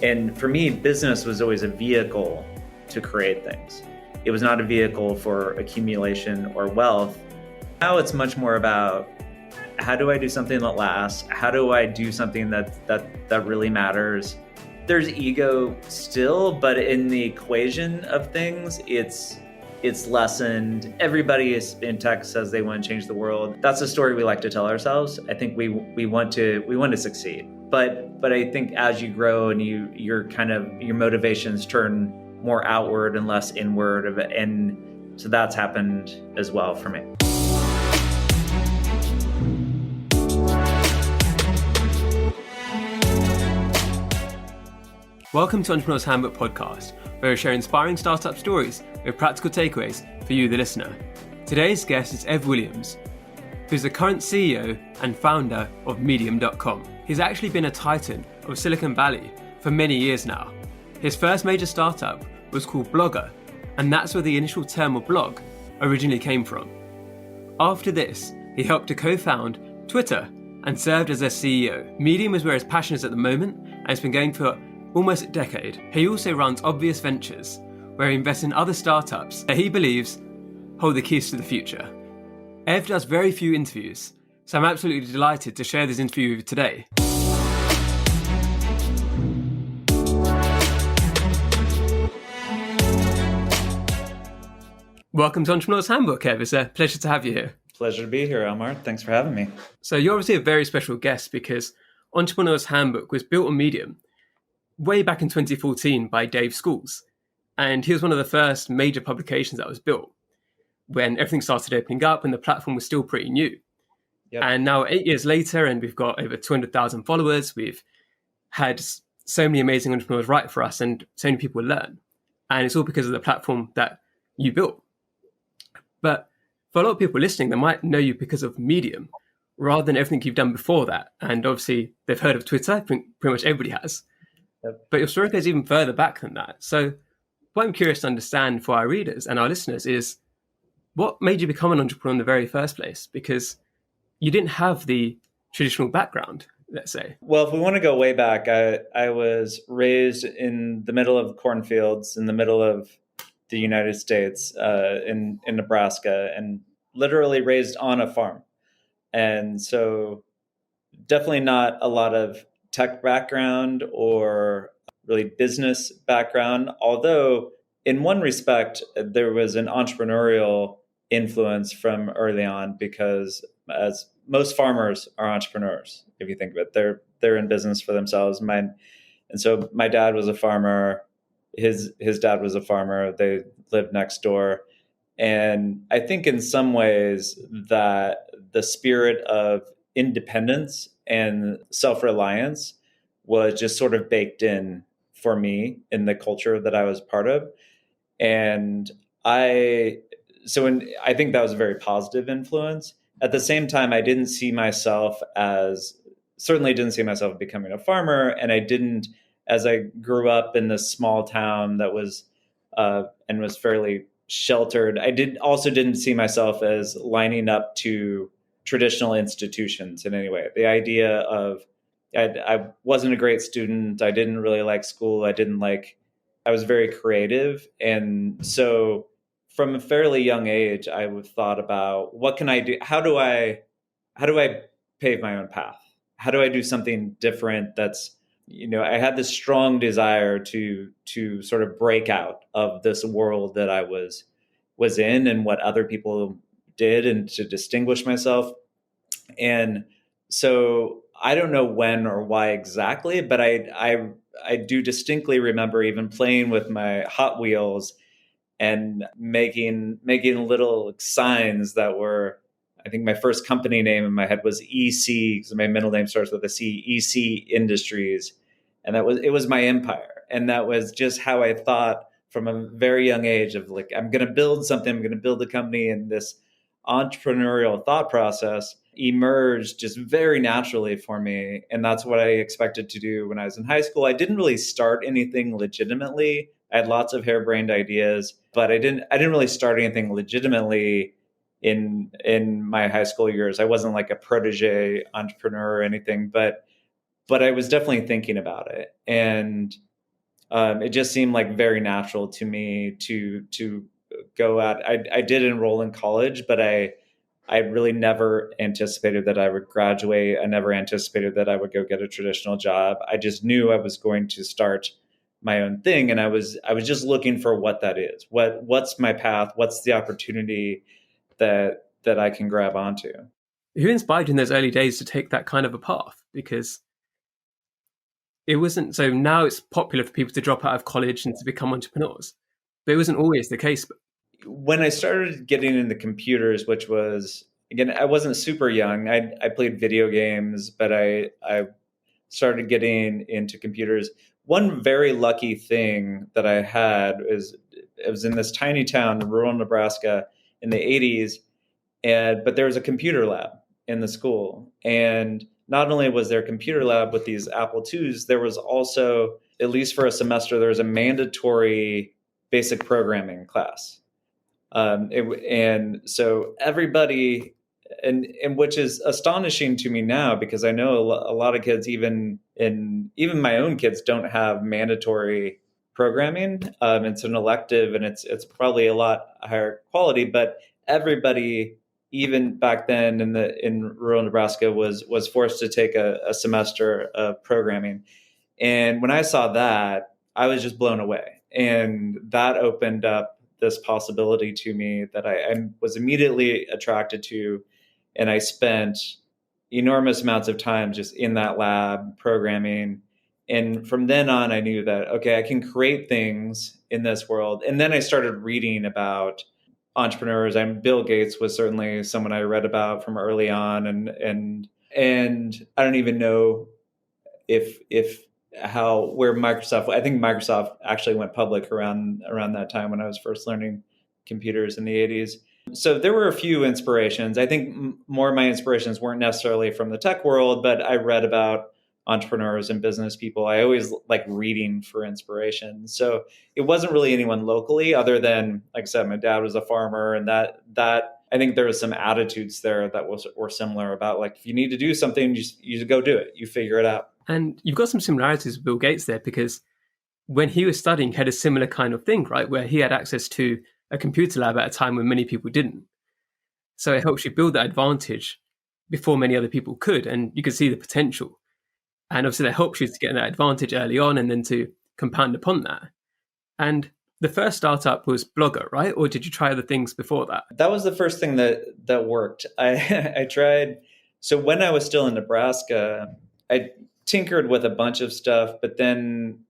And for me, business was always a vehicle to create things. It was not a vehicle for accumulation or wealth. Now it's much more about, how do I do something that lasts? How do I do something that really matters? There's ego still, but in the equation of things, it's lessened. Everybody in tech says they want to change the world. That's a story we like to tell ourselves. I think we want to succeed. But I think as you grow and your motivations turn more outward and less inward, and so that's happened as well for me. Welcome to Entrepreneur's Handbook podcast, where we share inspiring startup stories with practical takeaways for you, the listener. Today's guest is Ev Williams, who's the current CEO and founder of Medium.com. He's actually been a titan of Silicon Valley for many years now. His first major startup was called Blogger, and that's where the initial term of blog originally came from. After this, he helped to co-found Twitter and served as their CEO. Medium is where his passion is at the moment, and it's been going for almost a decade. He also runs Obvious Ventures, where he invests in other startups that he believes hold the keys to the future. Ev does very few interviews, so I'm absolutely delighted to share this interview with you today. Welcome to Entrepreneur's Handbook, Ev. It's a pleasure to have you here. Pleasure to be here, Omar. Thanks for having me. So you're obviously a very special guest because Entrepreneur's Handbook was built on Medium way back in 2014 by Dave Schools. And he was one of the first major publications that was built when everything started opening up and the platform was still pretty new. Yep. And now 8 years later, and we've got over 200,000 followers, we've had so many amazing entrepreneurs write for us and so many people learn. And it's all because of the platform that you built. But for a lot of people listening, they might know you because of Medium rather than everything you've done before that. And obviously they've heard of Twitter. I think pretty much everybody has. Yep. But your story goes even further back than that. So what I'm curious to understand for our readers and our listeners is, what made you become an entrepreneur in the very first place? Because you didn't have the traditional background, let's say. Well, if we want to go way back, I was raised in the middle of cornfields in the middle of the United States, in Nebraska, and literally raised on a farm. And so definitely not a lot of tech background or really business background, although in one respect, there was an entrepreneurial influence from early on, because as most farmers are entrepreneurs, if you think of it, they're in business for themselves. And so my dad was a farmer. His dad was a farmer. They lived next door. And I think in some ways that the spirit of independence and self-reliance was just sort of baked in for me in the culture that I was part of. And I think that was a very positive influence. At the same time, I certainly didn't see myself becoming a farmer. And as I grew up in this small town that was, and was fairly sheltered, I didn't see myself as lining up to traditional institutions in any way. The idea of, I wasn't a great student. I didn't really like school. I was very creative. And so from a fairly young age, I thought about, what can I do? How do I pave my own path? How do I do something different? I had this strong desire to sort of break out of this world that I was in and what other people did, and to distinguish myself. And so I don't know when or why exactly, but I do distinctly remember even playing with my Hot Wheels and making little signs that were, I think my first company name in my head was EC, because my middle name starts with a C, EC Industries. And it was my empire. And that was just how I thought from a very young age of, like, I'm going to build something, I'm going to build a company. And this entrepreneurial thought process emerged just very naturally for me. And that's what I expected to do when I was in high school. I didn't really start anything legitimately. I had lots of harebrained ideas, but I didn't really start anything legitimately in my high school years. I wasn't like a protege entrepreneur or anything, but but I was definitely thinking about it. And it just seemed like very natural to me to go out. I did enroll in college, but I really never anticipated that I would graduate. I never anticipated that I would go get a traditional job. I just knew I was going to start my own thing, and I was just looking for what that is. What's my path? What's the opportunity that I can grab onto? Who inspired you in those early days to take that kind of a path? Because it wasn't, so now it's popular for people to drop out of college and to become entrepreneurs, but it wasn't always the case. When I started getting into computers, which was, again, I wasn't super young. I played video games, but I started getting into computers. One very lucky thing that I had is it was in this tiny town in rural Nebraska in the 80s, but there was a computer lab in the school. And not only was there a computer lab with these Apple IIs, there was also, at least for a semester, there was a mandatory basic programming class. And so everybody, and which is astonishing to me now, because I know a lot of kids, even my own kids, don't have mandatory programming. It's an elective, and it's probably a lot higher quality. But everybody, even back then in rural Nebraska, was forced to take a semester of programming. And when I saw that, I was just blown away, and that opened up this possibility to me that I was immediately attracted to. And I spent enormous amounts of time just in that lab programming. And from then on, I knew that, okay, I can create things in this world. And then I started reading about entrepreneurs. And Bill Gates was certainly someone I read about from early on. And I don't even know where Microsoft, I think Microsoft actually went public around that time when I was first learning computers in the 80s. So there were a few inspirations. I think more of my inspirations weren't necessarily from the tech world, but I read about entrepreneurs and business people. I always like reading for inspiration. So it wasn't really anyone locally, other than, like I said, my dad was a farmer, and that I think there was some attitudes there that were similar about, like, if you need to do something, you just go do it. You figure it out. And you've got some similarities with Bill Gates there, because when he was studying, he had a similar kind of thing, right? Where he had access to a computer lab at a time when many people didn't. So it helps you build that advantage before many other people could. And you can see the potential. And obviously that helps you to get that advantage early on and then to compound upon that. And the first startup was Blogger, right? Or did you try other things before that? That was the first thing that worked. I tried. So when I was still in Nebraska, I tinkered with a bunch of stuff, but then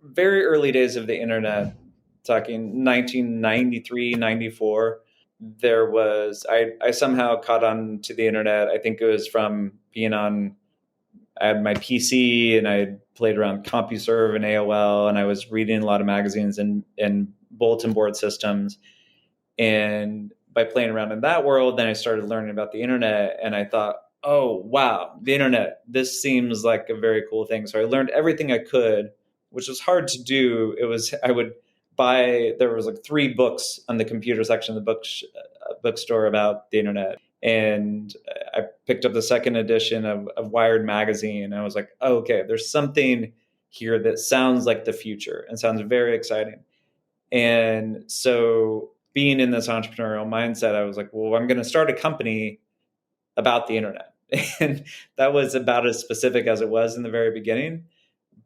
very early days of the internet, talking 1993, 94, there was, I somehow caught on to the internet. I think it was from being on, I had my PC and I played around CompuServe and AOL, and I was reading a lot of magazines and bulletin board systems. And by playing around in that world, then I started learning about the internet, and I thought, oh, wow, the internet, this seems like a very cool thing. So I learned everything I could, which was hard to do. I would buy, there was like 3 books on the computer section of the bookstore about the internet. And I picked up the second edition of Wired magazine. And I was like, oh, okay, there's something here that sounds like the future and sounds very exciting. And so being in this entrepreneurial mindset, I was like, well, I'm going to start a company about the internet. And that was about as specific as it was in the very beginning.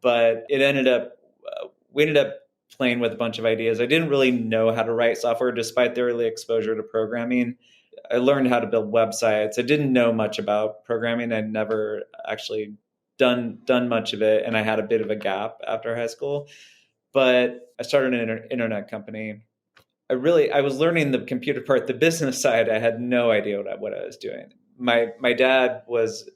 But we ended up playing with a bunch of ideas. I didn't really know how to write software, despite the early exposure to programming. I learned how to build websites. I didn't know much about programming. I'd never actually done much of it. And I had a bit of a gap after high school. But I started an internet company. I was learning the computer part. The business side, I had no idea what I was doing. My dad was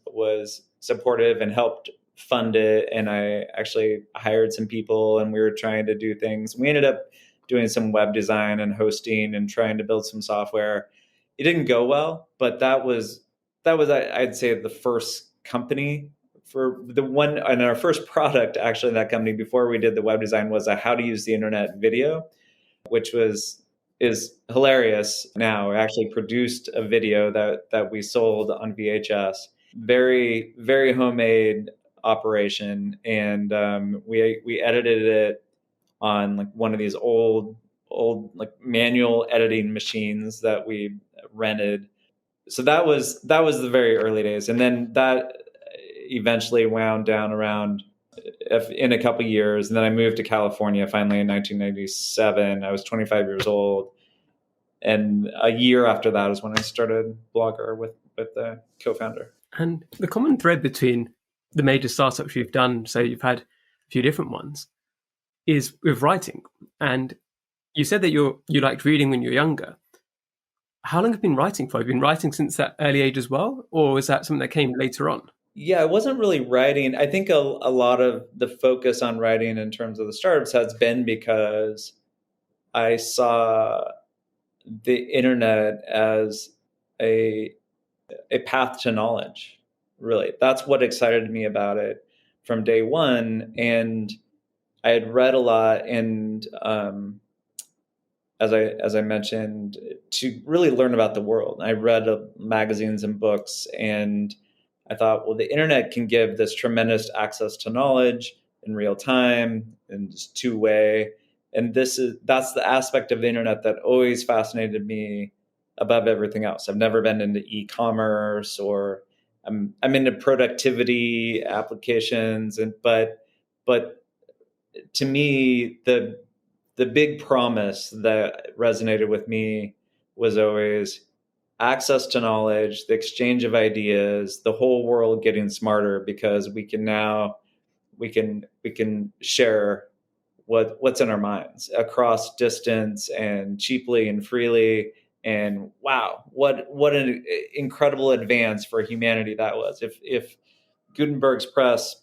supportive and helped fund it, and I actually hired some people, and we were trying to do things. We ended up doing some web design and hosting and trying to build some software. It didn't go well, but that was I'd say the first company for the one, and our first product actually in that company before we did the web design was a how to use the internet video, which is hilarious now. We actually produced a video that we sold on VHS. Very, very homemade, operation, and we edited it on like one of these old like manual editing machines that we rented. So that was the very early days, and then that eventually wound down around in a couple years, and then I moved to California finally in 1997. I was 25 years old, and a year after that is when I started Blogger with the co-founder. And the common thread between the major startups you've done, so you've had a few different ones, is with writing. And you said that you liked reading when you were younger. How long have you been writing for? Have you been writing since that early age as well? Or is that something that came later on? Yeah, I wasn't really writing. I think a lot of the focus on writing in terms of the startups has been because I saw the internet as a path to knowledge. Really, that's what excited me about it from day one. And I had read a lot, and as I mentioned, to really learn about the world. I read magazines and books, and I thought, well, the internet can give this tremendous access to knowledge in real time and just two-way. And that's the aspect of the internet that always fascinated me above everything else. I've never been into e-commerce, or I'm into productivity applications, but to me, the big promise that resonated with me was always access to knowledge, the exchange of ideas, the whole world getting smarter, because we can share what's in our minds across distance and cheaply and freely. And wow, what an incredible advance for humanity that was. If Gutenberg's press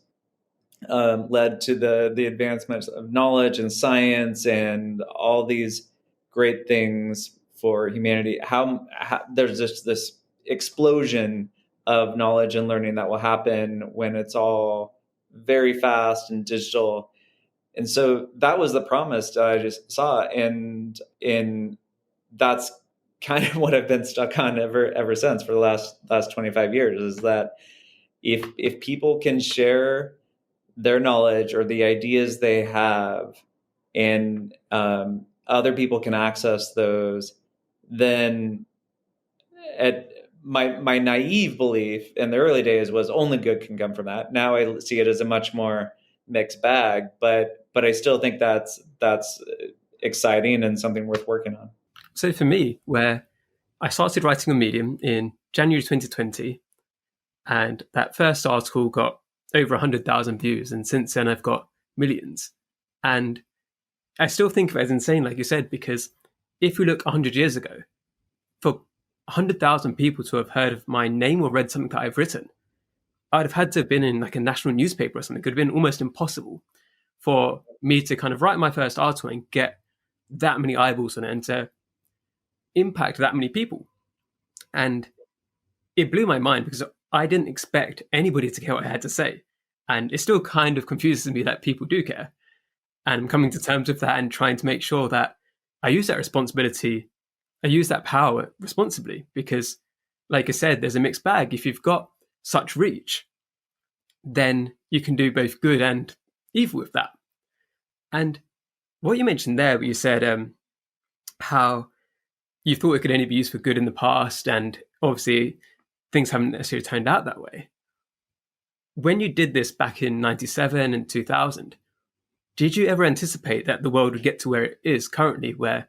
led to the advancements of knowledge and science and all these great things for humanity, how there's just this explosion of knowledge and learning that will happen when it's all very fast and digital. And so that was the promise that I just saw, and that's kind of what I've been stuck on ever since for the last 25 years, is that if people can share their knowledge or the ideas they have, and other people can access those, then my naive belief in the early days was only good can come from that. Now I see it as a much more mixed bag, but I still think that's exciting and something worth working on. So for me, where I started writing on Medium in January 2020, and that first article got over 100,000 views, and since then I've got millions. And I still think of it as insane, like you said, because if we look 100 years ago, for 100,000 people to have heard of my name or read something that I've written, I'd have had to have been in like a national newspaper or something. It could have been almost impossible for me to kind of write my first article and get that many eyeballs on it and to impact that many people. And it blew my mind because I didn't expect anybody to care what I had to say. And it still kind of confuses me that people do care. And I'm coming to terms with that and trying to make sure that I use that responsibility, I use that power responsibly, because like I said, there's a mixed bag. If you've got such reach, then you can do both good and evil with that. And what you mentioned there, where you said how you thought it could only be used for good in the past, and obviously things haven't necessarily turned out that way. When you did this back in 97 and 2000, did you ever anticipate that the world would get to where it is currently, where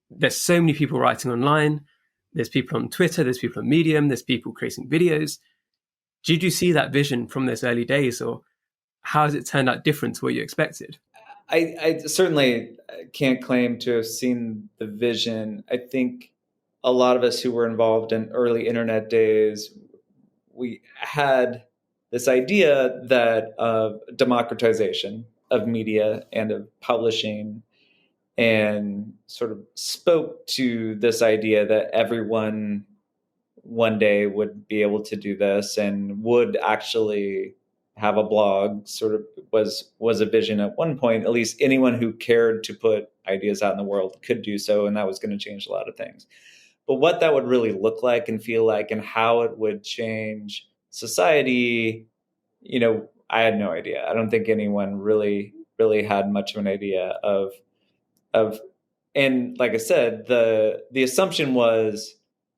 there's so many people writing online, there's people on Twitter, there's people on Medium, there's people creating videos? Did you see that vision from those early days, or how has it turned out different to what you expected? I certainly can't claim to have seen the vision. I think a lot of us who were involved in early internet days, we had this idea that of democratization of media and of publishing, and sort of spoke to this idea that everyone one day would be able to do this and would actually have a blog. Sort of was a vision at one point. At least anyone who cared to put ideas out in the world could do so, and that was going to change a lot of things. But what that would really look like and feel like, and how it would change society, I had no idea. I don't think anyone really had much of an idea of and like I said, the assumption was,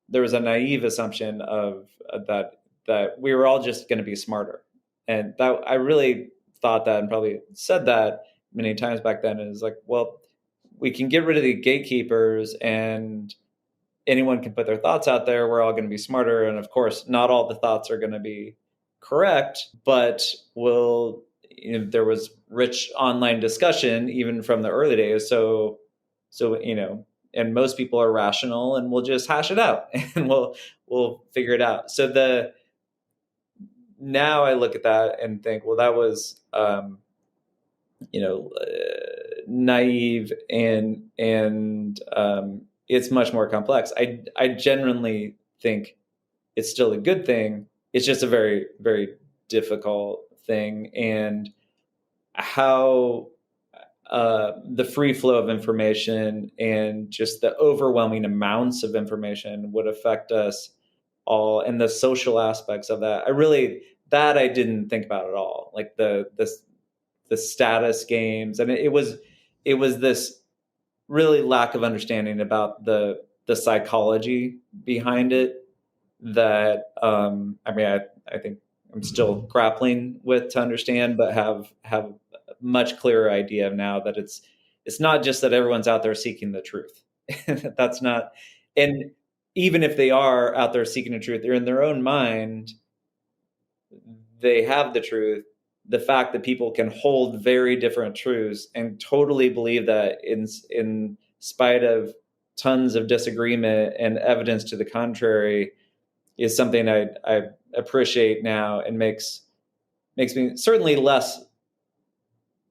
there was a naive assumption of that we were all just going to be smarter. And that I really thought that, and probably said that many times back then, is like, well, we can get rid of the gatekeepers and anyone can put their thoughts out there. We're all going to be smarter. And of course, not all the thoughts are going to be correct, but there was rich online discussion even from the early days. So, and most people are rational, and we'll just hash it out and we'll figure it out. So now I look at that and think, well, that was, naive, and it's much more complex. I genuinely think it's still a good thing. It's just a very, very difficult thing. And how the free flow of information and just the overwhelming amounts of information would affect us all, and the social aspects of that. I didn't think about at all. Like the status games, and it was this really lack of understanding about the psychology behind it that I think I'm still grappling with to understand, but have a much clearer idea now that it's not just that everyone's out there seeking the truth. That's not, and even if they are out there seeking the truth, they're in their own mind, they have the truth. The fact that people can hold very different truths and totally believe that in spite of tons of disagreement and evidence to the contrary is something I appreciate now, and makes me certainly less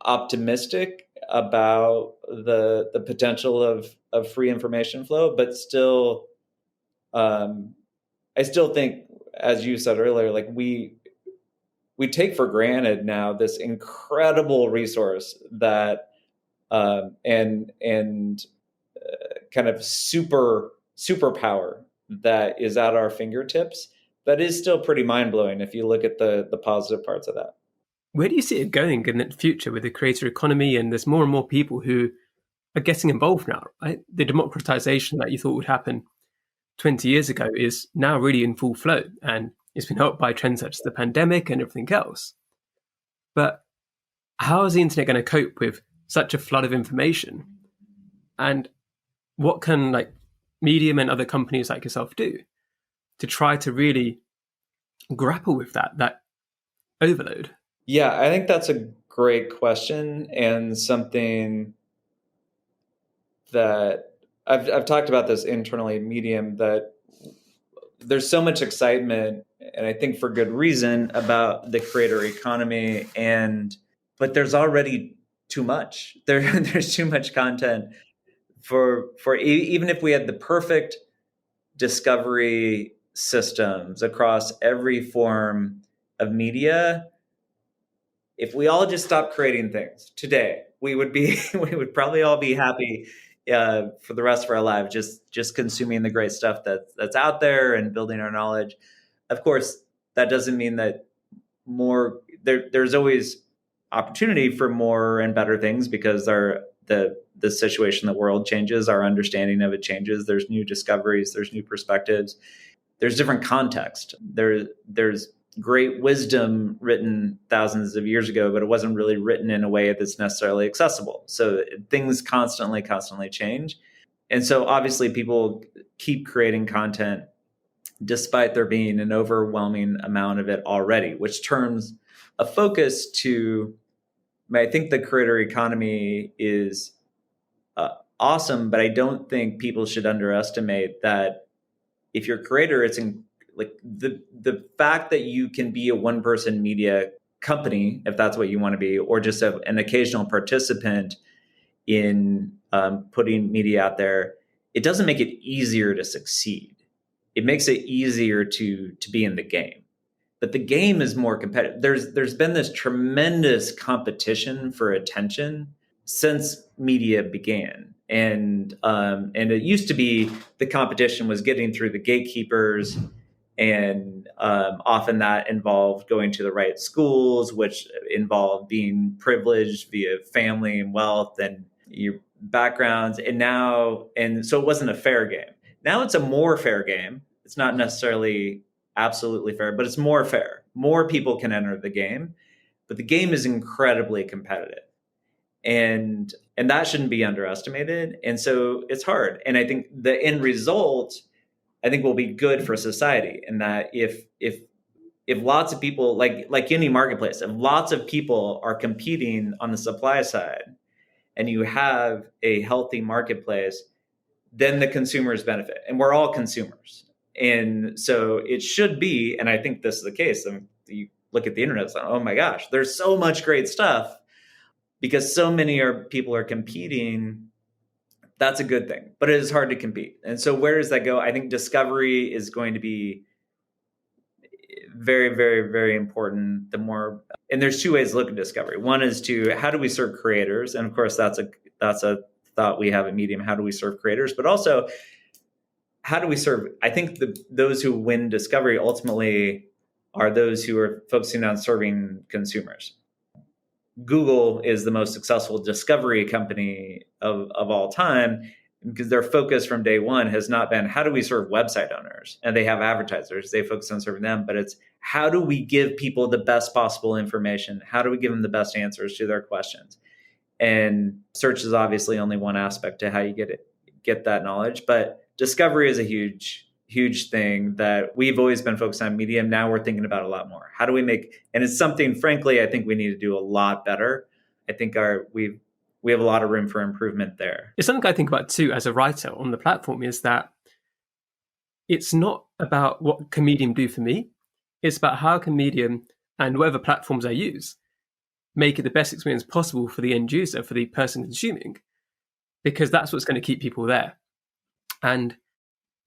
optimistic about the potential of free information flow, but still, I still think, as you said earlier, like we take for granted now this incredible resource that and kind of superpower that is at our fingertips. That is still pretty mind-blowing if you look at the positive parts of that. Where do you see it going in the future with the creator economy? And there's more and more people who are getting involved now, right? The democratization that you thought would happen 20 years ago is now really in full flow, and it's been helped by trends such as the pandemic and everything else. But how is the internet going to cope with such a flood of information? And what can Medium and other companies like yourself do to try to really grapple with that overload? Yeah, I think that's a great question, and something that I've talked about this internally at Medium, that there's so much excitement, and I think for good reason, about the creator economy, but there's already too much. There's too much content for even if we had the perfect discovery systems across every form of media. If we all just stopped creating things today, we would probably all be happy for the rest of our lives, just consuming the great stuff that's out there and building our knowledge. Of course, that doesn't mean that there's always opportunity for more and better things, because the situation in the world changes, our understanding of it changes. There's new discoveries, there's new perspectives, there's different context. There's great wisdom written thousands of years ago, but it wasn't really written in a way that's necessarily accessible. So things constantly change. And so obviously people keep creating content despite there being an overwhelming amount of it already, which turns a focus to, I think the creator economy is awesome, but I don't think people should underestimate that if you're a creator, it's the fact that you can be a one-person media company, if that's what you want to be, or just an occasional participant in putting media out there, it doesn't make it easier to succeed. It makes it easier to be in the game. But the game is more competitive. There's been this tremendous competition for attention since media began. And it used to be the competition was getting through the gatekeepers And often that involved going to the right schools, which involved being privileged via family and wealth and your backgrounds. And so it wasn't a fair game. Now it's a more fair game. It's not necessarily absolutely fair, but it's more fair. More people can enter the game, but the game is incredibly competitive. And that shouldn't be underestimated. And so it's hard. And I think the end result, I think, will be good for society. In that if lots of people, like any marketplace, if lots of people are competing on the supply side, and you have a healthy marketplace, then the consumers benefit, and we're all consumers. And so it should be, and I think this is the case. You look at the internet, it's like, oh my gosh, there's so much great stuff because so many people are competing. That's a good thing, but it is hard to compete. And so where does that go? I think discovery is going to be very, very, very important. And there's two ways to look at discovery. One is how do we serve creators? And of course, that's a thought we have at Medium. How do we serve creators? But also, how do we serve? I think those who win discovery ultimately are those who are focusing on serving consumers. Google is the most successful discovery company of all time, because their focus from day one has not been how do we serve website owners, and they have advertisers, they focus on serving them, but it's how do we give people the best possible information? How do we give them the best answers to their questions? And search is obviously only one aspect to how you get that knowledge, but discovery is a huge thing that we've always been focused on Medium. Now we're thinking about a lot more. How do we and it's something, frankly, I think we need to do a lot better. I think we have a lot of room for improvement there. It's something I think about too as a writer on the platform, is that it's not about what can Medium do for me. It's about how can Medium and whatever platforms I use make it the best experience possible for the end user, for the person consuming, because that's what's going to keep people there. And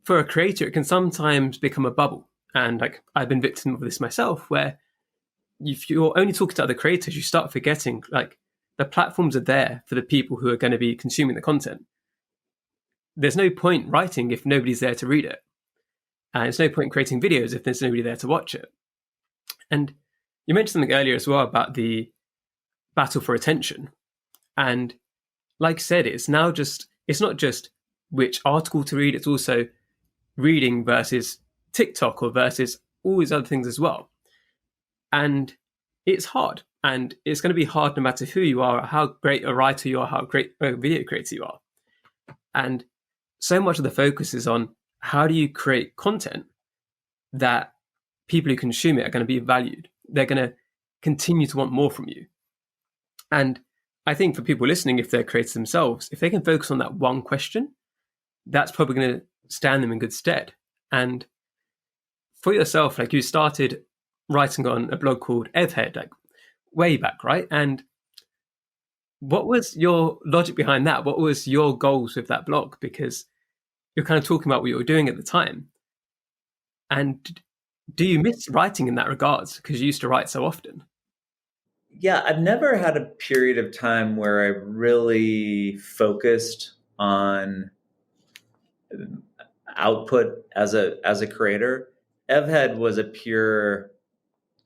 for a creator, it can sometimes become a bubble. And I've been victim of this myself, where if you're only talking to other creators, you start forgetting the platforms are there for the people who are going to be consuming the content. There's no point writing if nobody's there to read it. And there's no point creating videos if there's nobody there to watch it. And you mentioned something earlier as well about the battle for attention. And like I said, it's not just which article to read, it's also reading versus TikTok or versus all these other things as well. And it's hard. And it's going to be hard no matter who you are, how great a writer you are, how great a video creator you are. And so much of the focus is on how do you create content that people who consume it are going to be valued. They're going to continue to want more from you. And I think for people listening, if they're creators themselves, if they can focus on that one question, that's probably going to stand them in good stead. And for yourself, you started writing on a blog called Evhead, way back, right? And what was your logic behind that? What was your goals with that blog? Because you're kind of talking about what you were doing at the time. And do you miss writing in that regards? Because you used to write so often. Yeah, I've never had a period of time where I really focused on output as a creator. Evhead was a pure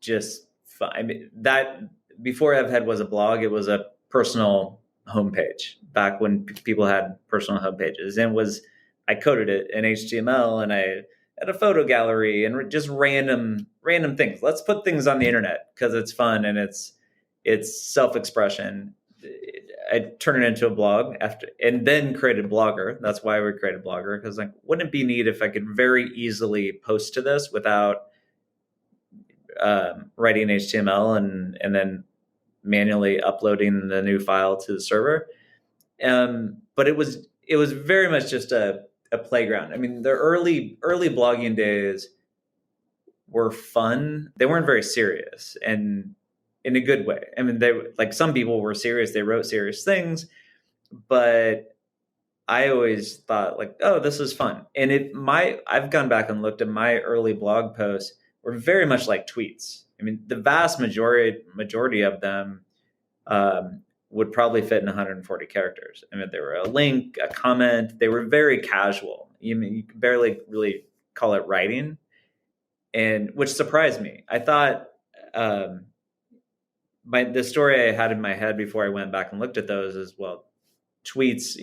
just fun. I mean, that before Evhead was a blog, it was a personal homepage back when people had personal homepages, and I coded it in HTML, and I had a photo gallery and just random things. Let's put things on the internet because it's fun and it's self-expression. I turned it into a blog and then created Blogger. That's why we created Blogger, because wouldn't it be neat if I could very easily post to this without writing HTML and then manually uploading the new file to the server. But it was very much just a playground. I mean, the early blogging days were fun. They weren't very serious, and in a good way. I mean, they some people were serious. They wrote serious things, but I always thought oh, this is fun. And I've gone back and looked at my early blog posts were very much like tweets. I mean, the vast majority of them would probably fit in 140 characters. I mean, they were a link, a comment. They were very casual. You could barely really call it writing. and which surprised me. I thought the story I had in my head before I went back and looked at those is, well, tweets,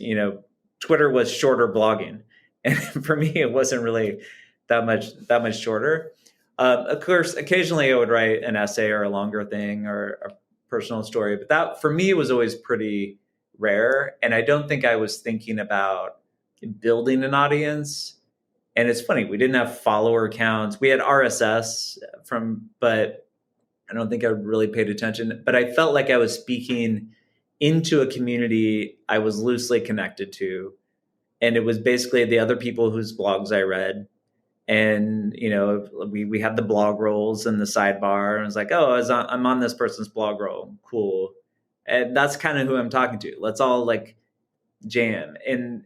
Twitter was shorter blogging, and for me, it wasn't really that much shorter. Of course, occasionally I would write an essay or a longer thing or a personal story, but that for me was always pretty rare. And I don't think I was thinking about building an audience. And it's funny, we didn't have follower counts. We had RSS but I don't think I really paid attention. But I felt like I was speaking into a community I was loosely connected to. And it was basically the other people whose blogs I read. And, we had the blog rolls in the sidebar. And I was like, oh, I'm on this person's blog roll. Cool. And that's kind of who I'm talking to. Let's all like jam. And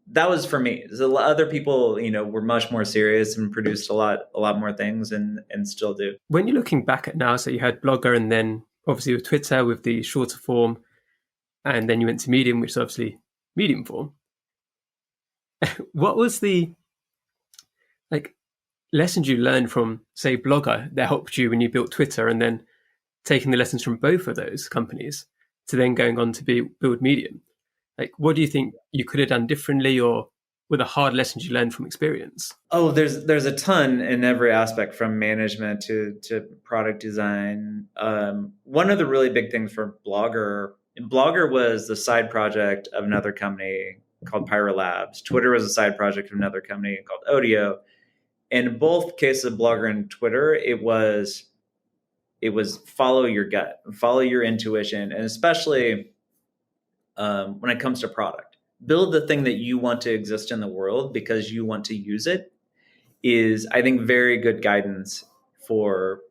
that was for me. So other people, were much more serious and produced a lot more things and still do. When you're looking back at now, so you had Blogger and then obviously with Twitter with the shorter form, and then you went to Medium, which is obviously medium form. What was the lessons you learned from, say, Blogger that helped you when you built Twitter, and then taking the lessons from both of those companies to then going on to build Medium? What do you think you could have done differently, or were the hard lessons you learned from experience? Oh, there's a ton in every aspect, from management to product design. One of the really big things for Blogger was the side project of another company called Pyro Labs. Twitter was a side project of another company called Odeo. And in both cases of Blogger and Twitter, it was follow your gut, follow your intuition, and especially when it comes to product, build the thing that you want to exist in the world because you want to use it is, I think, very good guidance for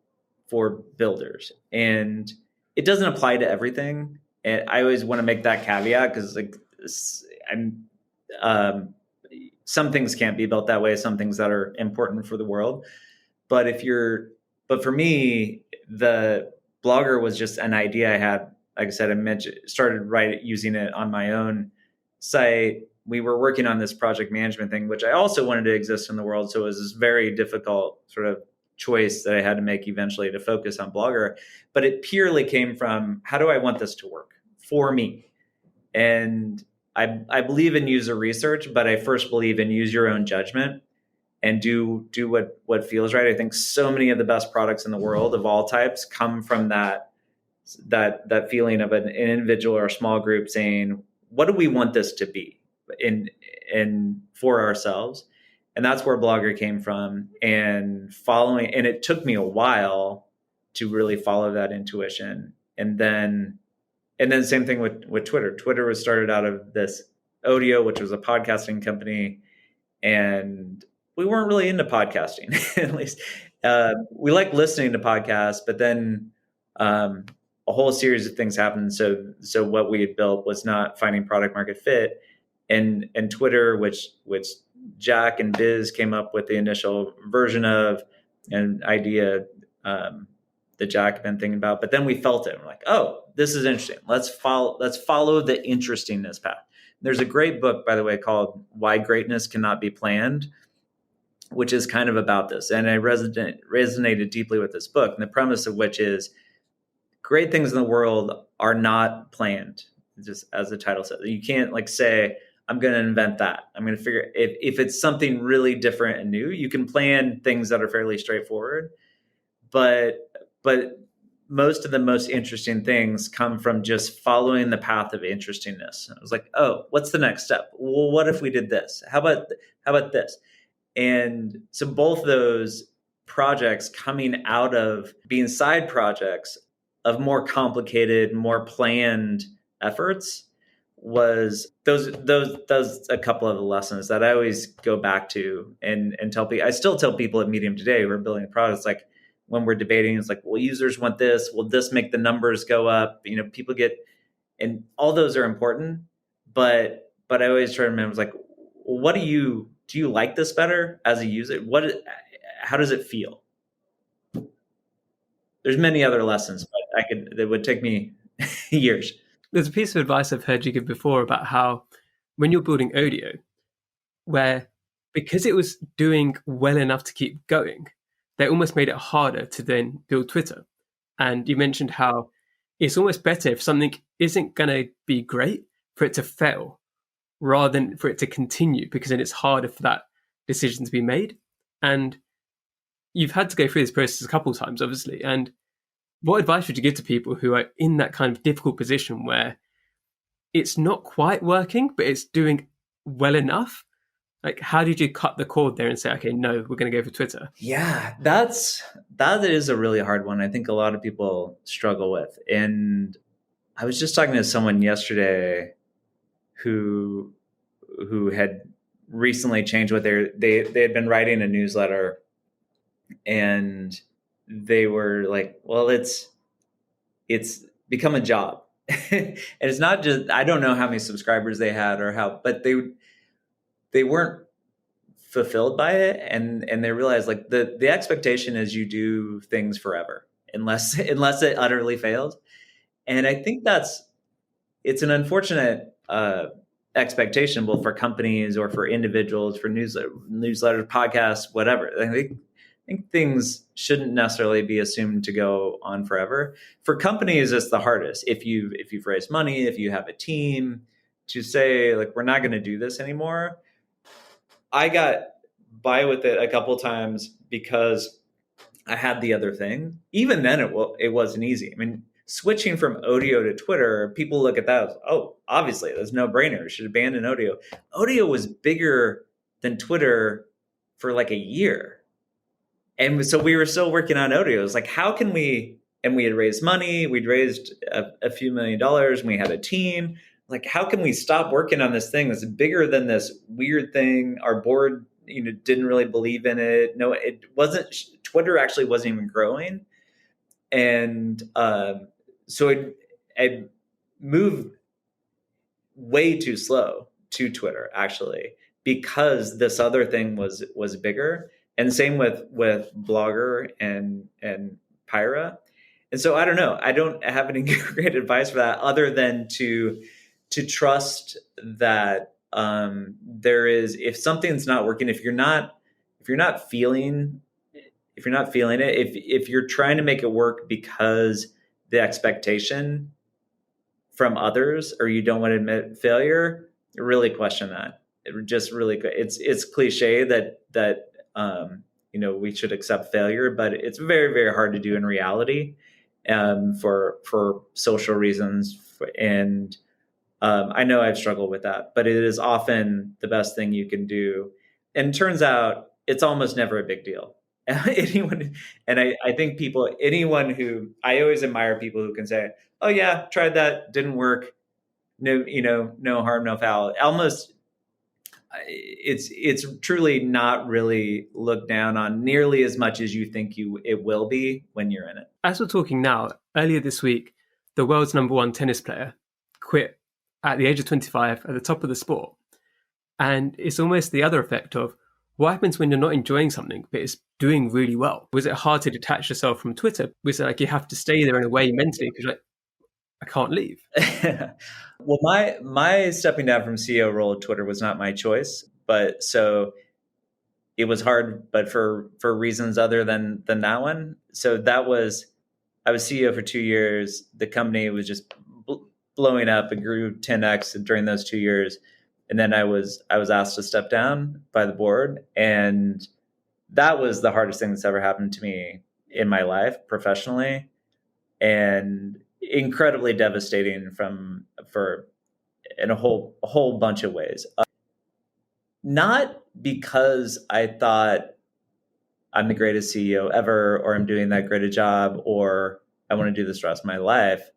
builders. And it doesn't apply to everything. And I always want to make that caveat because some things can't be built that way. Some things that are important for the world. But for me, the Blogger was just an idea I had. Like I said, started using it on my own site. We were working on this project management thing, which I also wanted to exist in the world. So it was this very difficult sort of choice that I had to make eventually to focus on Blogger. But it purely came from, how do I want this to work for me? And I believe in user research, but I first believe in use your own judgment and do what feels right. I think so many of the best products in the world of all types come from that feeling of an individual or a small group saying, what do we want this to be in for ourselves? And that's where Blogger came from. And it took me a while to really follow that intuition. And then same thing with Twitter. Twitter was started out of this Odeo, which was a podcasting company. And we weren't really into podcasting, at least. We like listening to podcasts, but then a whole series of things happened. So what we had built was not finding product market fit. And Twitter, which Jack and Biz came up with the initial version of, an idea that Jack had been thinking about. But then we felt it. We're like, oh, this is interesting. Let's follow the interestingness path. There's a great book, by the way, called Why Greatness Cannot Be Planned, which is kind of about this. And I resonated deeply with this book. And the premise of which is, great things in the world are not planned, just as the title says. You can't say, I'm going to invent that. I'm going to figure if it's something really different and new, you can plan things that are fairly straightforward. But most of the most interesting things come from just following the path of interestingness. I was like, oh, what's the next step? Well, what if we did this? How about this? And so both those projects coming out of being side projects of more complicated, more planned efforts was those a couple of the lessons that I always go back to and tell people. I still tell people at Medium today who are building products, like when we're debating, it's like, well, users want this. Will this make the numbers go up? People get, and all those are important, but I always try to remember, like, well, do you like this better as a user? How does it feel? There's many other lessons, but that would take me years. There's a piece of advice I've heard you give before about how when you're building Odeo, where because it was doing well enough to keep going, they almost made it harder to then build Twitter. And you mentioned how it's almost better if something isn't going to be great for it to fail rather than for it to continue, because then it's harder for that decision to be made. And you've had to go through this process a couple of times, obviously. And what advice would you give to people who are in that kind of difficult position where it's not quite working, but it's doing well enough? Like, how did you cut the cord there and say, okay, no, we're going to go for Twitter? Yeah, that is a really hard one. I think a lot of people struggle with. And I was just talking to someone yesterday who had recently changed what they had been writing a newsletter, and they were like, well, it's become a job. And it's not just, I don't know how many subscribers they had or how, but they weren't fulfilled by it. And they realized like the expectation is you do things forever unless it utterly fails. And I think it's an unfortunate expectation, both for companies or for individuals, for newsletters, podcasts, whatever. I think things shouldn't necessarily be assumed to go on forever. For companies, it's the hardest. If you've raised money, if you have a team, to say like, we're not going to do this anymore. I got by with it a couple times because I had the other thing. Even then, it wasn't easy. I mean, switching from Odeo to Twitter, people look at that as, oh, obviously, that's no brainer. Should abandon Odeo. Odeo was bigger than Twitter for like a year. And so we were still working on Odeo. It was like, how can we, and we had raised money, we'd raised a few $1 million, and we had a team. Like, how can we stop working on this thing that's bigger than this weird thing? Our board, didn't really believe in it. No, it wasn't, Twitter actually wasn't even growing. And so I moved way too slow to Twitter, actually, because this other thing was bigger. And same with Blogger and Pyra. And so I don't know. I don't have any great advice for that other than to trust that there is, if something's not working, if you're not feeling it, if you're trying to make it work because the expectation from others, or you don't want to admit failure, really question that. It's cliche that we should accept failure, but it's very, very hard to do in reality, for social reasons. And I know I've struggled with that, but it is often the best thing you can do. And it turns out it's almost never a big deal. Anyone, and I think anyone who, I always admire people who can say, oh yeah, tried that, didn't work. No, no harm, no foul. Almost, it's truly not really looked down on nearly as much as you think it will be when you're in it. As we're talking now, earlier this week, the world's #1 tennis player quit at the age of 25 at the top of the sport. And it's almost the other effect of what happens when you're not enjoying something, but it's doing really well. Was it hard to detach yourself from Twitter? Was it like you have to stay there in a way mentally because you're like, I can't leave? Well, my stepping down from CEO role at Twitter was not my choice, but so it was hard, but for reasons other than that one. So I was CEO for 2 years. The company was just blowing up and grew 10x during those 2 years. And then I was asked to step down by the board. And that was the hardest thing that's ever happened to me in my life professionally, and incredibly devastating in a whole bunch of ways. Not because I thought I'm the greatest CEO ever, or I'm doing that great a job, or I want to do this the rest of my life.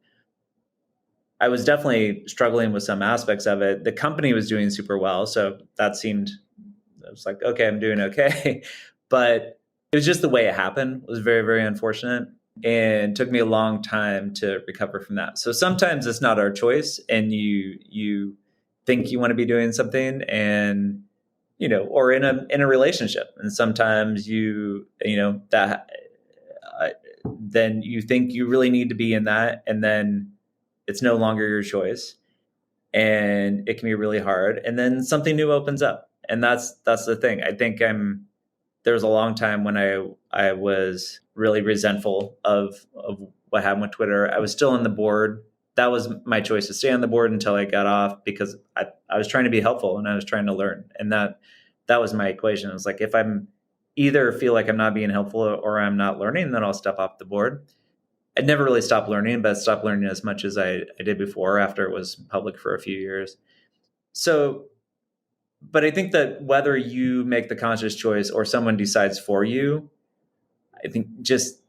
I was definitely struggling with some aspects of it. The company was doing super well, so I was like, okay, I'm doing okay. But it was just the way it happened. It was very, very unfortunate, and it took me a long time to recover from that. So sometimes it's not our choice, and you think you want to be doing something, and or in a relationship, and sometimes then you think you really need to be in that, and then it's no longer your choice, and it can be really hard. And then something new opens up, and that's the thing. I think I'm there was a long time when I was really resentful of what happened with Twitter. I was still on the board. That was my choice, to stay on the board until I got off, because I was trying to be helpful and I was trying to learn. And that was my equation. It was like, if I'm either feel like I'm not being helpful or I'm not learning, then I'll step off the board. I'd never really stopped learning, but stopped learning as much as I did before, after it was public for a few years. So, but I think that whether you make the conscious choice or someone decides for you, I think just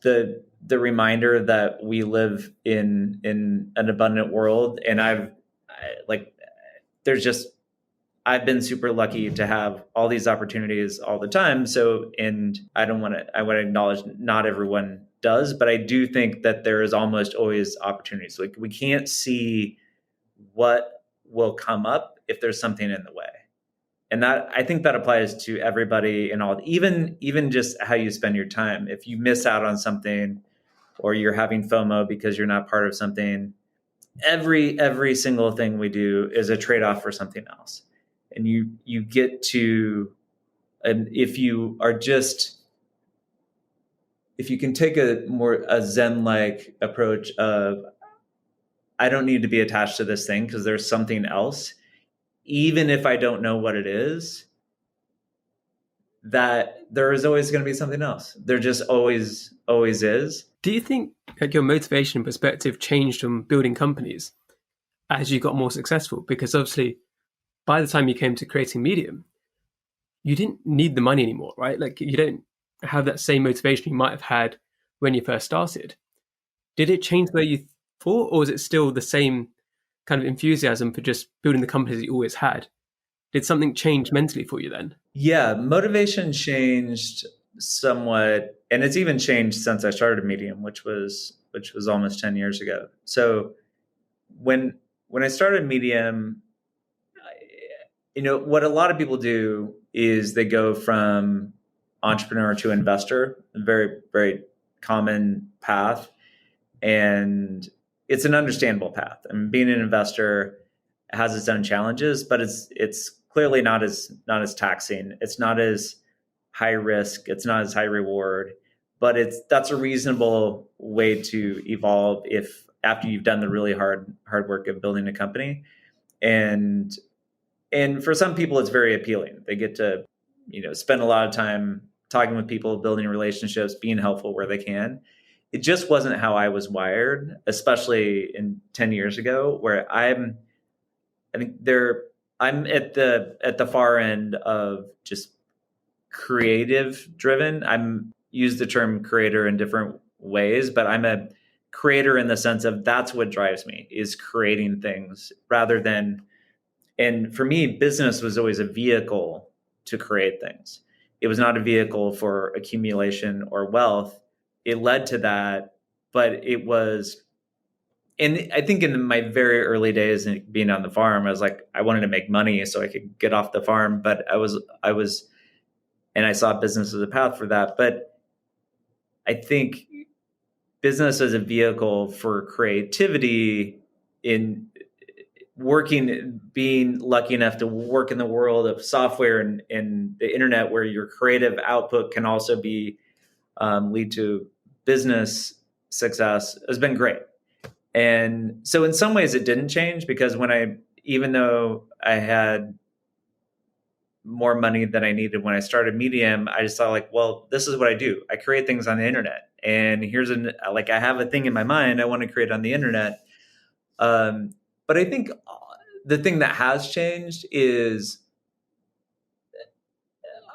the reminder that we live in an abundant world, and I've been super lucky to have all these opportunities all the time. So, and I want to acknowledge not everyone does, but I do think that there is almost always opportunities. Like, we can't see what will come up if there's something in the way. And that, I think that applies to everybody, and all, even just how you spend your time. If you miss out on something, or you're having FOMO because you're not part of something, every single thing we do is a trade-off for something else. And you get to, and if you can take a Zen-like approach of, I don't need to be attached to this thing because there's something else, even if I don't know what it is, that there is always going to be something else. There just always is. Do you think your motivation and perspective changed on building companies as you got more successful? Because obviously, by the time you came to creating Medium, you didn't need the money anymore, right? Like, you don't have that same motivation you might have had when you first started. Did it change the way you thought, or is it still the same kind of enthusiasm for just building the companies that you always had? Did something change mentally for you then? Yeah, motivation changed somewhat, and it's even changed since I started Medium, which was almost 10 years ago. So when I started Medium, what a lot of people do is they go from entrepreneur to investor, a very, very common path. And it's an understandable path. I mean, being an investor has its own challenges, but it's clearly not as taxing. It's not as high risk. It's not as high reward, but that's a reasonable way to evolve if after you've done the really hard work of building a company. And for some people, it's very appealing. They get to, spend a lot of time talking with people, building relationships, being helpful where they can. It just wasn't how I was wired, especially in 10 years ago, where I'm at the far end of just creative driven. I'm use the term creator in different ways, but I'm a creator in the sense of that's what drives me, is creating things rather than, and for me, business was always a vehicle to create things. It was not a vehicle for accumulation or wealth. It led to that, but it was, and I think in my very early days being on the farm, I was like, I wanted to make money so I could get off the farm, but I was, and I saw business as a path for that. But I think business as a vehicle for creativity, in working, being lucky enough to work in the world of software and the internet, where your creative output can also be lead to business success, has been great. And so in some ways it didn't change, because even though I had more money than I needed when I started Medium, I just thought like, well, this is what I do. I create things on the internet, and I have a thing in my mind I want to create on the internet. But I think the thing that has changed is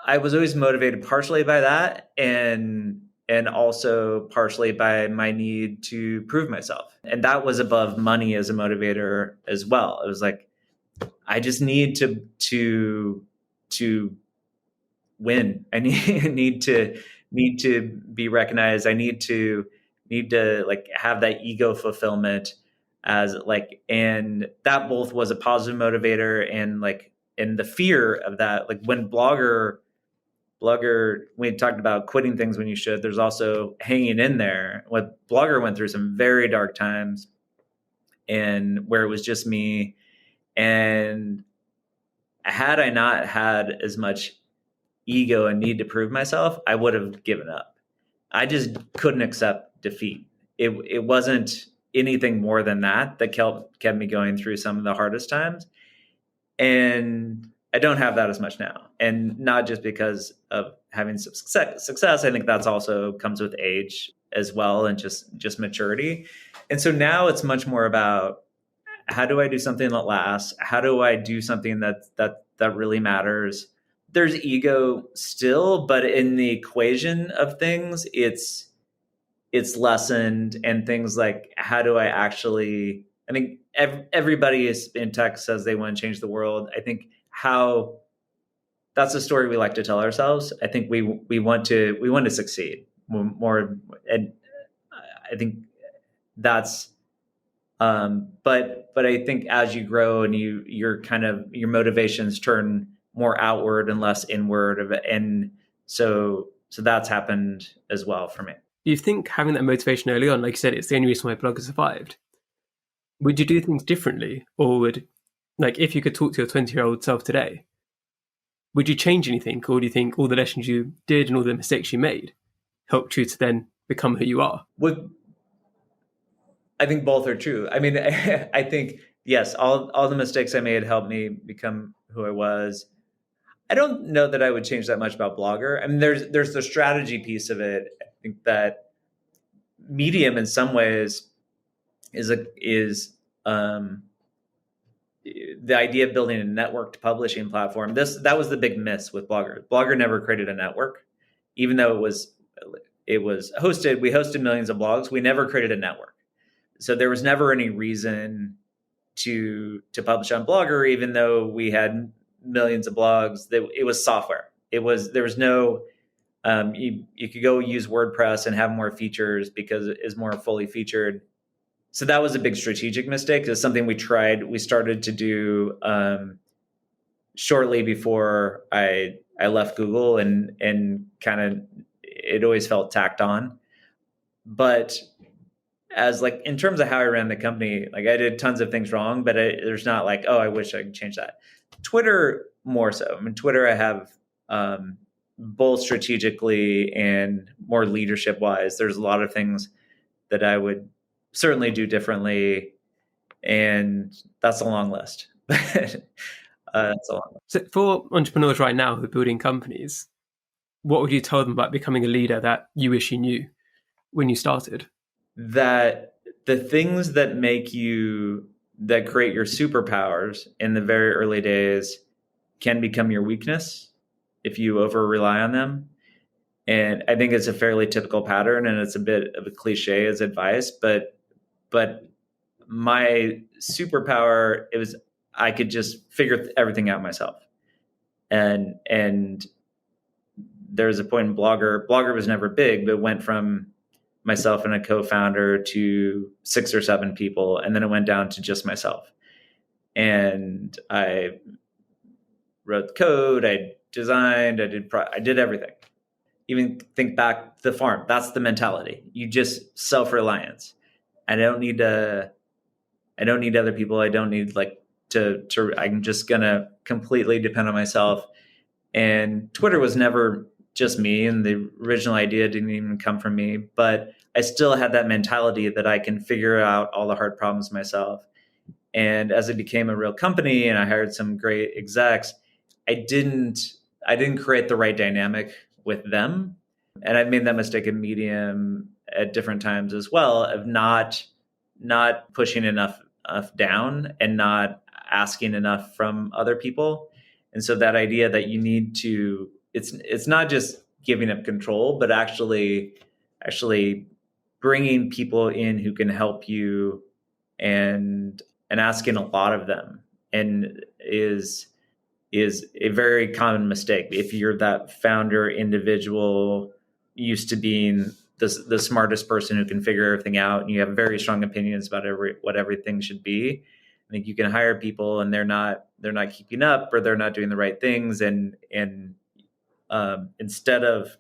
I was always motivated partially by that, and also partially by my need to prove myself. And that was above money as a motivator as well. It was like, I just need to win. I need to be recognized. I need to like have that ego fulfillment as like, and that both was a positive motivator and the fear of that. Like when Blogger, we talked about quitting things when you should, there's also hanging in there. What Blogger went through some very dark times, and where it was just me. And had I not had as much ego and need to prove myself, I would have given up. I just couldn't accept defeat. It wasn't anything more than that kept me going through some of the hardest times. And I don't have that as much now. And not just because of having some success. I think that's also comes with age as well, and just maturity. And so now it's much more about, how do I do something that lasts? How do I do something that really matters? There's ego still, but in the equation of things, it's lessened. And things like, how do I actually, I think everybody is in tech says they want to change the world. I think that's a story we like to tell ourselves. I think we want to succeed more. And I think that's, but I think as you grow and your motivations turn more outward and less inward and so that's happened as well for me. Do you think having that motivation early on, like you said, it's the only reason why blog has survived? Would you do things differently? Or if you could talk to your 20-year-old self today, would you change anything? Or do you think all the lessons you did and all the mistakes you made helped you to then become who you are? I think both are true. I mean, I think, yes, all the mistakes I made helped me become who I was. I don't know that I would change that much about Blogger. I mean, there's the strategy piece of it. I think that Medium in some ways is the idea of building a networked publishing platform. That was the big miss with Blogger. Blogger never created a network, even though it was hosted. We hosted millions of blogs. We never created a network. So there was never any reason to publish on Blogger, even though we had millions of blogs. It was software. There was no, you could go use WordPress and have more features because it is more fully featured. So that was a big strategic mistake. It's something we started to do shortly before I left Google, and kind of, it always felt tacked on. But as in terms of how I ran the company, I did tons of things wrong, but there's not oh, I wish I could change that. Twitter more so. I mean, Twitter I have both strategically and more leadership wise. There's a lot of things that I would certainly do differently, and that's a long list. That's a long list. So for entrepreneurs right now who are building companies, what would you tell them about becoming a leader that you wish you knew when you started? That the things that create your superpowers in the very early days can become your weakness if you over rely on them. And I think it's a fairly typical pattern, and it's a bit of a cliche as advice, but my superpower, I could just figure everything out myself. And there's a point in Blogger was never big, but went from myself and a co-founder to 6 or 7 people. And then it went down to just myself. And I wrote the code, I designed, I did everything. Even think back to the farm. That's the mentality. You just self-reliance. I don't need other people. I don't need I'm just going to completely depend on myself. And Twitter was never just me, and the original idea didn't even come from me, but I still had that mentality that I can figure out all the hard problems myself. And as it became a real company and I hired some great execs, I didn't create the right dynamic with them. And I've made that mistake in Medium at different times as well, of not pushing enough down and not asking enough from other people. And so that idea that you need to, it's not just giving up control, but actually bringing people in who can help you and asking a lot of them, and is a very common mistake. If you're that founder individual used to being the smartest person who can figure everything out, and you have very strong opinions about what everything should be, I think you can hire people and they're not keeping up, or they're not doing the right things. And instead of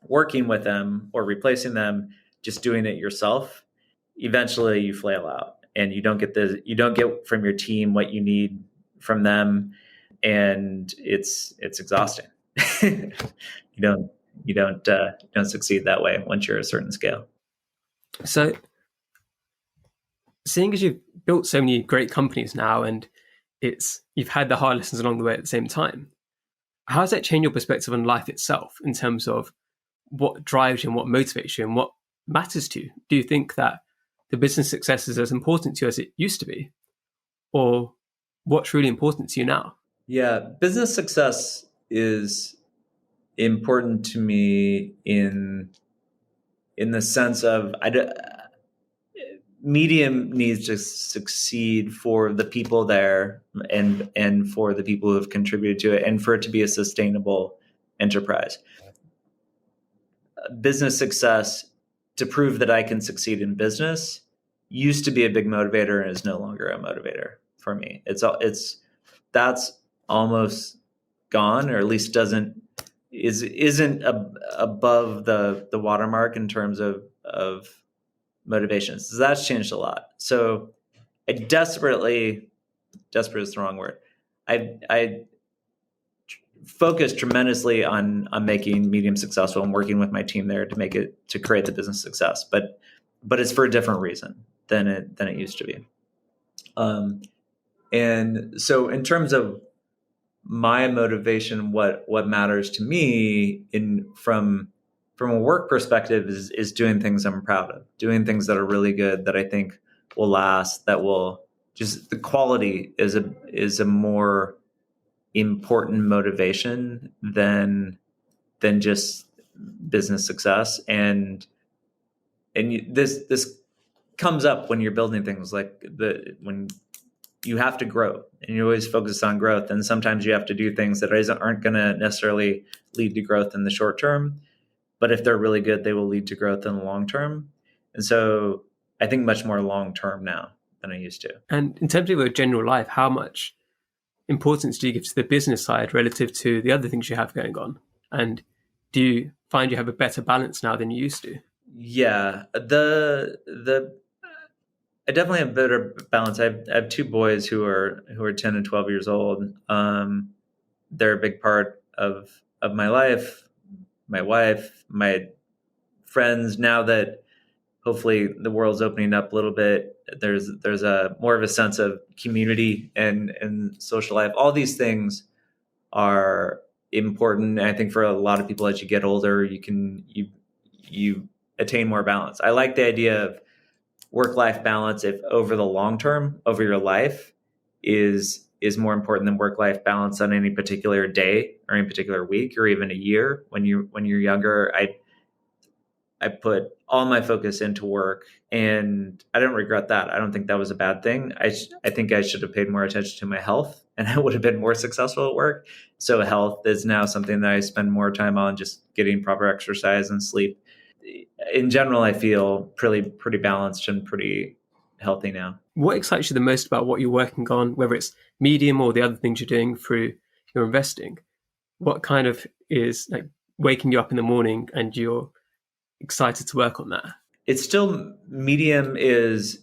working with them or replacing them, just doing it yourself, eventually you flail out, and you don't get from your team what you need from them. And it's exhausting. you don't don't succeed that way once you're a certain scale. So, seeing as you've built so many great companies now, and you've had the hard lessons along the way at the same time, how does that change your perspective on life itself in terms of what drives you and what motivates you and what matters to you? Do you think that the business success is as important to you as it used to be, or what's really important to you now? Yeah, business success is important to me in the sense of Medium needs to succeed for the people there and for the people who have contributed to it, and for it to be a sustainable enterprise. Business success, to prove that I can succeed in business, used to be a big motivator and is no longer a motivator for me. That's almost gone, or at least isn't above the watermark in terms of motivations. So that's changed a lot. So desperate is the wrong word. I focused tremendously on making Medium successful and working with my team there to create the business success. But it's for a different reason than it used to be. And so in terms of my motivation, what matters to me from a work perspective is doing things I'm proud of, doing things that are really good, that I think will last, that will just, the quality is a more important motivation than just business success. And this comes up when you're building things, like when you have to grow and you always focus on growth. And sometimes you have to do things that aren't going to necessarily lead to growth in the short term, but if they're really good, they will lead to growth in the long term. And so I think much more long term now than I used to. And in terms of your general life, how much importance do you give to the business side relative to the other things you have going on? And do you find you have a better balance now than you used to? Yeah, I definitely have a better balance. I have two boys who are 10 and 12 years old. They're a big part of my life, my wife, my friends. Now that hopefully the world's opening up a little bit, there's a more of a sense of community and social life. All these things are important. I think for a lot of people, as you get older, you attain more balance. I like the idea of work-life balance, if over the long term, over your life, is more important than work-life balance on any particular day or any particular week or even a year. When you're younger, I put all my focus into work, and I don't regret that. I don't think that was a bad thing. I think I should have paid more attention to my health, and I would have been more successful at work. So health is now something that I spend more time on, just getting proper exercise and sleep. In general, I feel pretty balanced and pretty healthy now. What excites you the most about what you're working on, whether it's Medium or the other things you're doing through your investing? What kind of is like waking you up in the morning and you're excited to work on that? It's still, Medium is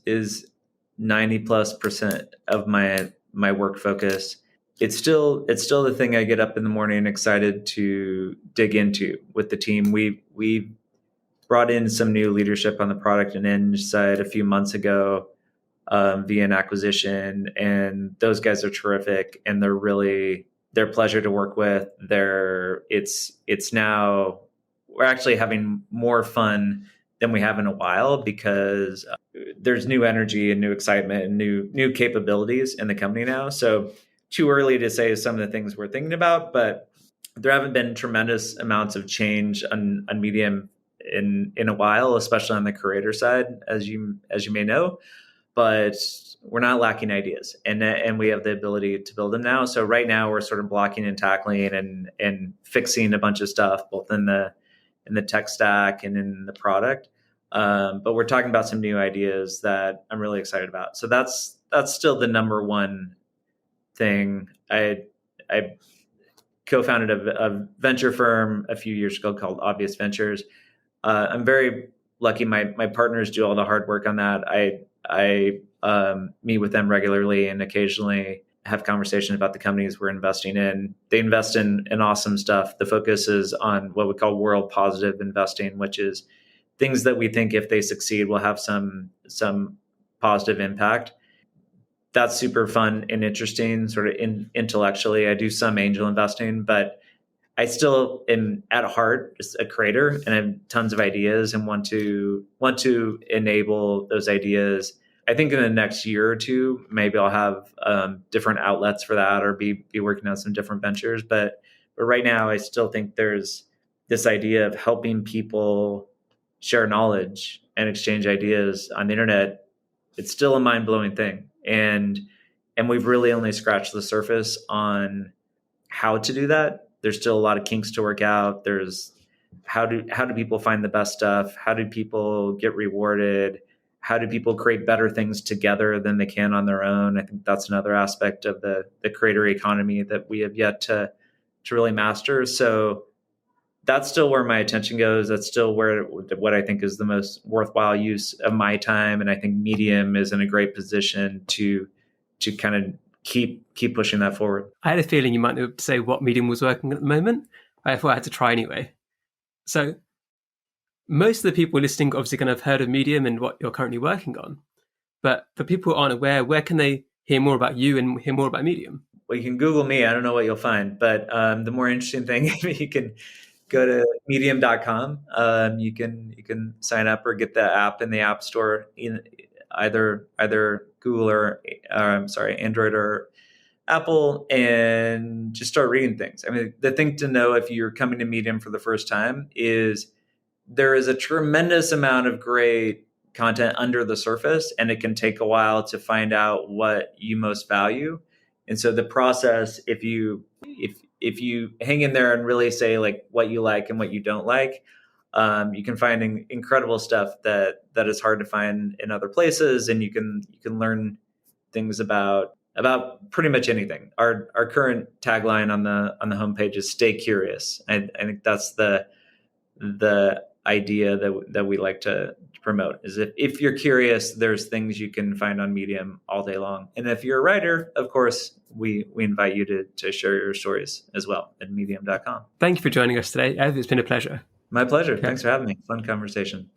90+% of my work focus. It's still the thing I get up in the morning excited to dig into with the team. We brought in some new leadership on the product and eng side a few months ago via an acquisition, and those guys are terrific, and they're a pleasure to work with. It's now, we're actually having more fun than we have in a while, because there's new energy and new excitement and new capabilities in the company now. So too early to say some of the things we're thinking about, but there haven't been tremendous amounts of change on Medium in a while, especially on the creator side, as you may know. But we're not lacking ideas, and we have the ability to build them now. So right now we're sort of blocking and tackling and fixing a bunch of stuff, both in the tech stack and in the product. But we're talking about some new ideas that I'm really excited about. So that's still the number one thing. I co-founded a venture firm a few years ago called Obvious Ventures. I'm very lucky. My partners do all the hard work on that. I meet with them regularly and occasionally have conversations about the companies we're investing in. They invest in awesome stuff. The focus is on what we call world positive investing, which is things that we think if they succeed will have some positive impact. That's super fun and interesting, sort of intellectually. I do some angel investing, but I still am at heart just a creator and I have tons of ideas and want to enable those ideas. I think in the next year or two, maybe I'll have different outlets for that or be working on some different ventures. But right now, I still think there's this idea of helping people share knowledge and exchange ideas on the internet. It's still a mind-blowing thing. And we've really only scratched the surface on how to do that. There's still a lot of kinks to work out. There's how do people find the best stuff? How do people get rewarded? How do people create better things together than they can on their own? I think that's another aspect of the creator economy that we have yet to really master. So that's still where my attention goes. That's still where what I think is the most worthwhile use of my time. And I think Medium is in a great position to kind of keep pushing that forward. I had a feeling you might say what medium was working at the moment. I thought I had to try anyway. So most of the people listening obviously kind of heard of Medium and what you're currently working on. But for people who aren't aware, where can they hear more about you and hear more about Medium? Well, you can Google me. I don't know what you'll find. But the more interesting thing, you can go to medium.com. You can sign up or get the app in the App Store in either Google or Android or Apple, and just start reading things. I mean, the thing to know if you're coming to Medium for the first time is there is a tremendous amount of great content under the surface, and it can take a while to find out what you most value. And so the process, if you hang in there and really say like what you like and what you don't like, you can find incredible stuff that is hard to find in other places, and you can learn things about pretty much anything. Our current tagline on the homepage is "Stay curious." I think that's the idea that we like to promote. Is if you're curious, there's things you can find on Medium all day long. And if you're a writer, of course, we invite you to share your stories as well at medium.com. Thank you for joining us today, Ev. It's been a pleasure. My pleasure. Okay. Thanks for having me. Fun conversation.